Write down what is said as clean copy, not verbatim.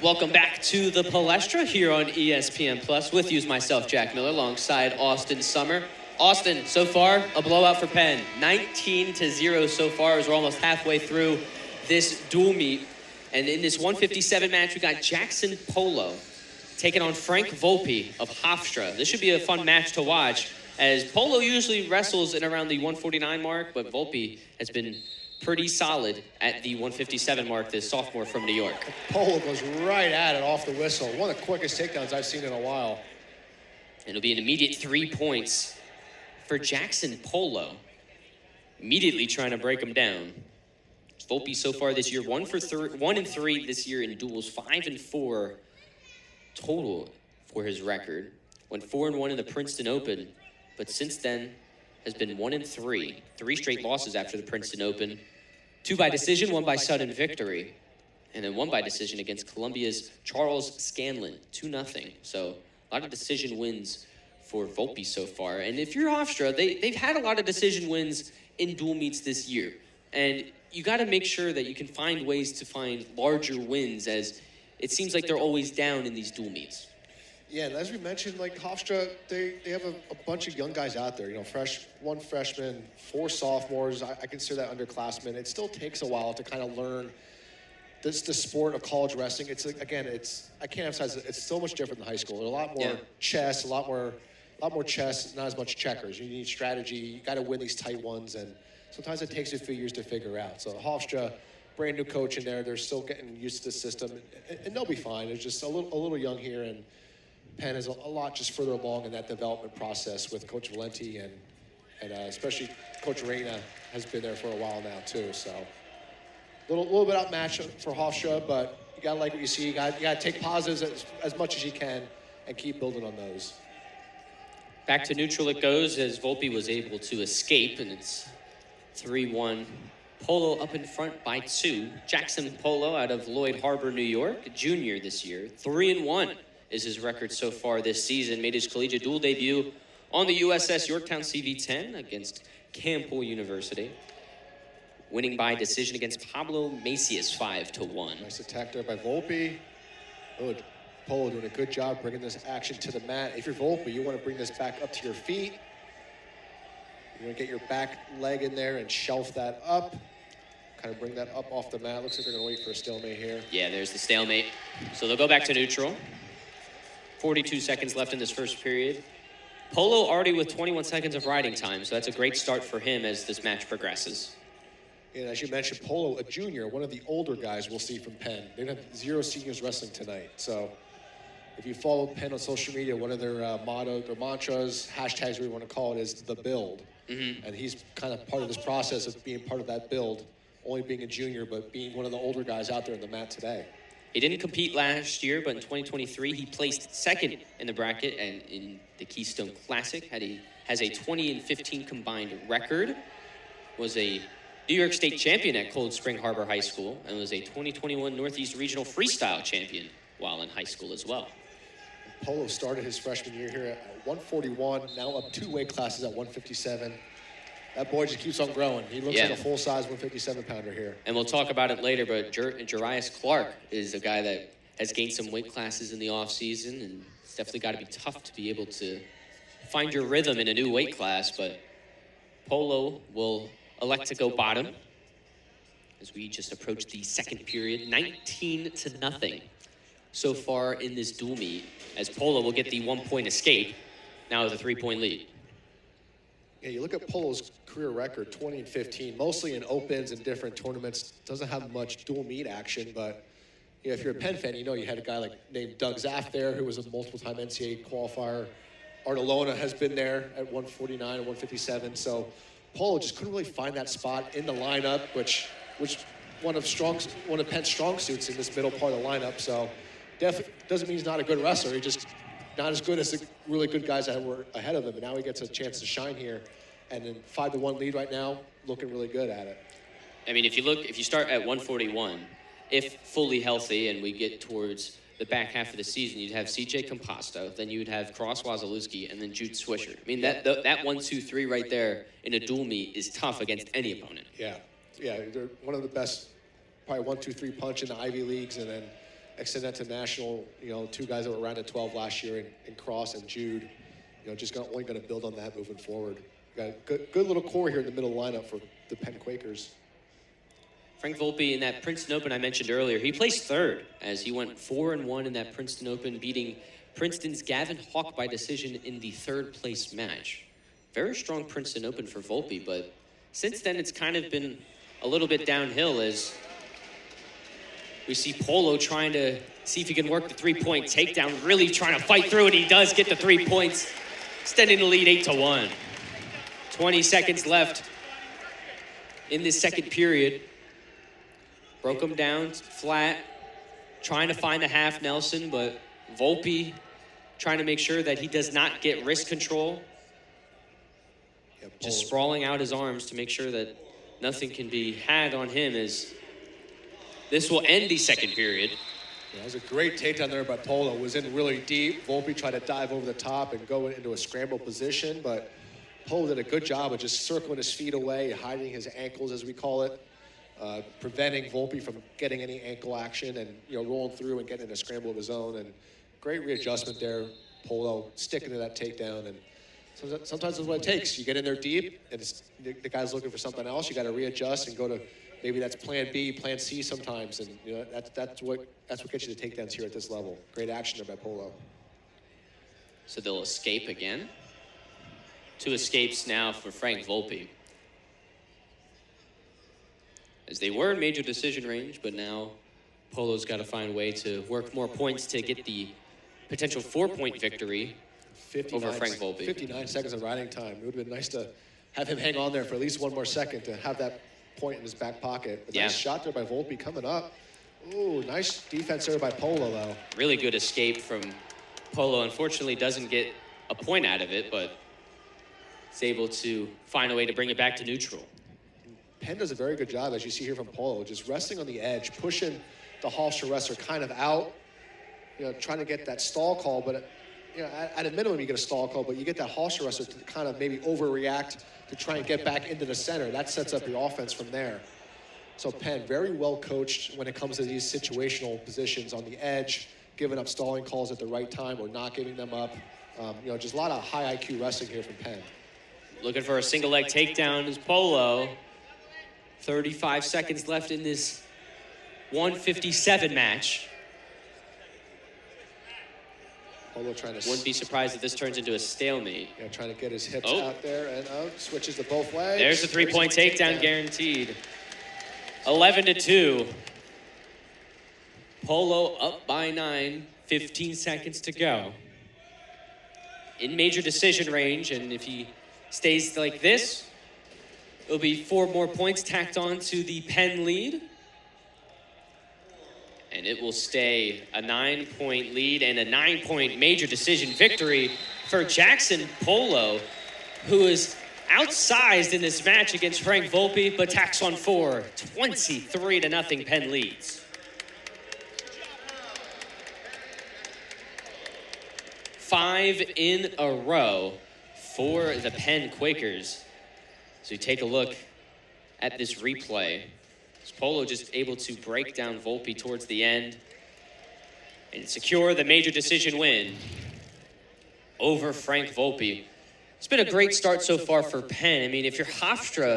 Welcome back to the Palestra here on ESPN Plus. With you is myself, Jack Miller, alongside Austin Summer. Austin, so far, a blowout for Penn. 19-0 so far as we're almost halfway through this dual meet. And in this 157 match, we got Jackson Polo taking on Frank Volpe of Hofstra. This should be a fun match to watch, as Polo usually wrestles in around the 149 mark, but Volpe has been pretty solid at the 157 mark, this sophomore from New York. Polo goes right at it off the whistle. One of the quickest takedowns I've seen in a while. And it'll be an immediate 3 points for Jackson Polo. Immediately trying to break him down. Volpe so far this year, 1-3 this year in duels, 5-4 total for his record. Went 4-1 in the Princeton Open, but since then has been 1-3. 3 straight losses after the Princeton Open. 2 by decision, 1 by sudden victory. And then 1 by decision against Columbia's Charles Scanlon, 2-0. So a lot of decision wins for Volpe so far. And if you're Hofstra, they've had a lot of decision wins in dual meets this year. And you got to make sure that you can find ways to find larger wins, as it seems like they're always down in these dual meets. Yeah, and as we mentioned, like Hofstra, they have a bunch of young guys out there. You know, one freshman, 4 sophomores. I consider that underclassmen. It still takes a while to kind of learn the sport of college wrestling. It's like, again, I can't emphasize it. It's so much different than high school. There's a lot more chess, a lot more chess, not as much checkers. You need strategy. You got to win these tight ones, and sometimes it takes a few years to figure out. So Hofstra, brand new coach in there. They're still getting used to the system, and they'll be fine. It's just a little young here, and Penn is a lot just further along in that development process with Coach Valenti, and especially Coach Reyna has been there for a while now too. So a little bit outmatched for Hofstra, but you gotta like what you see. You gotta take positives as much as you can and keep building on those. Back to neutral it goes, as Volpe was able to escape, and it's 3-1. Polo up in front by 2. Jackson Polo out of Lloyd Harbor, New York, junior this year, 3-1. Is his record so far this season. Made his collegiate duel debut on the USS Yorktown CV-10 against Campbell University, winning by decision against Pablo Macias 5-1. Nice attack there by Volpe. Oh, Polo doing a good job bringing this action to the mat. If you're Volpe, you want to bring this back up to your feet. You want to get your back leg in there and shelf that up. Kind of bring that up off the mat. Looks like they're going to wait for a stalemate here. Yeah, there's the stalemate. So they'll go back to neutral. 42 seconds left in this first period. Polo already with 21 seconds of riding time, so that's a great start for him as this match progresses. And as you mentioned, Polo, a junior, one of the older guys we'll see from Penn. They have 0 seniors wrestling tonight. So if you follow Penn on social media, one of their motto, their mantras, hashtags, whatever you want to call it, is the build. Mm-hmm. And he's kind of part of this process of being part of that build, only being a junior, but being one of the older guys out there in the mat today. He didn't compete last year, but in 2023, he placed second in the bracket and in the Keystone Classic. Has a 20-15 combined record. Was a New York State champion at Cold Spring Harbor High School, and was a 2021 Northeast Regional Freestyle champion while in high school as well. Polo started his freshman year here at 141, now up 2 weight classes at 157. That boy just keeps on growing. He looks like a full-size 157-pounder here. And we'll talk about it later, but Jarius Clark is a guy that has gained some weight classes in the offseason, and it's definitely got to be tough to be able to find your rhythm in a new weight class, but Polo will elect to go bottom as we just approach the second period. 19-0 so far in this dual meet, as Polo will get the 1-point escape, now with a 3-point lead. Yeah, you look at Polo's career record, 20-15, mostly in opens and different tournaments. Doesn't have much dual meet action, but yeah, if you're a Penn fan, you know you had a guy named Doug Zaff there, who was a multiple-time NCAA qualifier. Artolona has been there at 149 and 157. So Polo just couldn't really find that spot in the lineup, which one of Penn's strong suits in this middle part of the lineup. So definitely doesn't mean he's not a good wrestler. He just not as good as the really good guys that were ahead of him, and now he gets a chance to shine here. And then 5-1 lead right now, looking really good at it. I mean, if you start at 141, if fully healthy, and we get towards the back half of the season, you'd have CJ Composto, then you'd have Cross Wasilewski, and then Jude Swisher. I mean, that 1-2-3 right there in a dual meet is tough against any opponent. Yeah, they're one of the best, probably 1-2-3 punch in the Ivy Leagues, and then extend that to national, two guys that were around at 12 last year in Cross and Jude, just only going to build on that moving forward. Got a good little core here in the middle lineup for the Penn Quakers. Frank Volpe in that Princeton Open I mentioned earlier, he placed third as he went 4-1 in that Princeton Open, beating Princeton's Gavin Hawk by decision in the third place match. Very strong Princeton Open for Volpe, but since then it's kind of been a little bit downhill as we see Polo trying to see if he can work the three-point takedown, really trying to fight through it. He does get the 3 points, extending the lead 8-1. 20 seconds left in this second period. Broke him down flat, trying to find the half Nelson, but Volpe trying to make sure that he does not get wrist control. Just sprawling out his arms to make sure that nothing can be had on him as this will end the second period. That was a great takedown there by Polo. It was in really deep. Volpe tried to dive over the top and go into a scramble position, but Polo did a good job of just circling his feet away, hiding his ankles, as we call it, preventing Volpe from getting any ankle action and rolling through and getting in a scramble of his own. And great readjustment there, Polo sticking to that takedown. And sometimes that's what it takes. You get in there deep, and the guy's looking for something else. You got to readjust and go to maybe that's Plan B, Plan C sometimes, and that's what gets you the takedowns here at this level. Great action there by Polo. So they'll escape again. 2 escapes now for Frank Volpe, as they were in major decision range, but now Polo's got to find a way to work more points to get the potential 4-point victory over Frank Volpe. 59 seconds of riding time. It would have been nice to have him hang on there for at least one more second to have that point in his back pocket. But nice shot there by Volpe coming up. Ooh, nice defense there by Polo, though. Really good escape from Polo. Unfortunately, doesn't get a point out of it, but is able to find a way to bring it back to neutral. Penn does a very good job, as you see here from Polo, just resting on the edge, pushing the Hofstra wrestler kind of out, trying to get that stall call, but at a minimum you get a stall call, but you get that Hofstra wrestler to kind of maybe overreact to try and get back into the center. That sets up your offense from there. So Penn, very well coached when it comes to these situational positions on the edge, giving up stalling calls at the right time or not giving them up. Just a lot of high IQ wrestling here from Penn. Looking for a single leg takedown is Polo. 35 seconds left in this 157 match. Polo trying to... Wouldn't be surprised if this turns into a stalemate. Yeah, trying to get his hips out there and switches to both legs. There's the 3-point takedown guaranteed. 11-2. Polo up by 9, 15 seconds to go. In major decision range, and if he stays like this, it'll be 4 more points tacked on to the Penn lead. And it will stay a 9-point lead and a 9-point major decision victory for Jackson Polo, who is outsized in this match against Frank Volpe, but tacks on 4. 23-0 Penn leads. 5 in a row for the Penn Quakers. So you take a look at this replay. Polo just able to break down Volpe towards the end and secure the major decision win over Frank Volpe. It's been a great start so far for Penn. I mean, if you're Hofstra,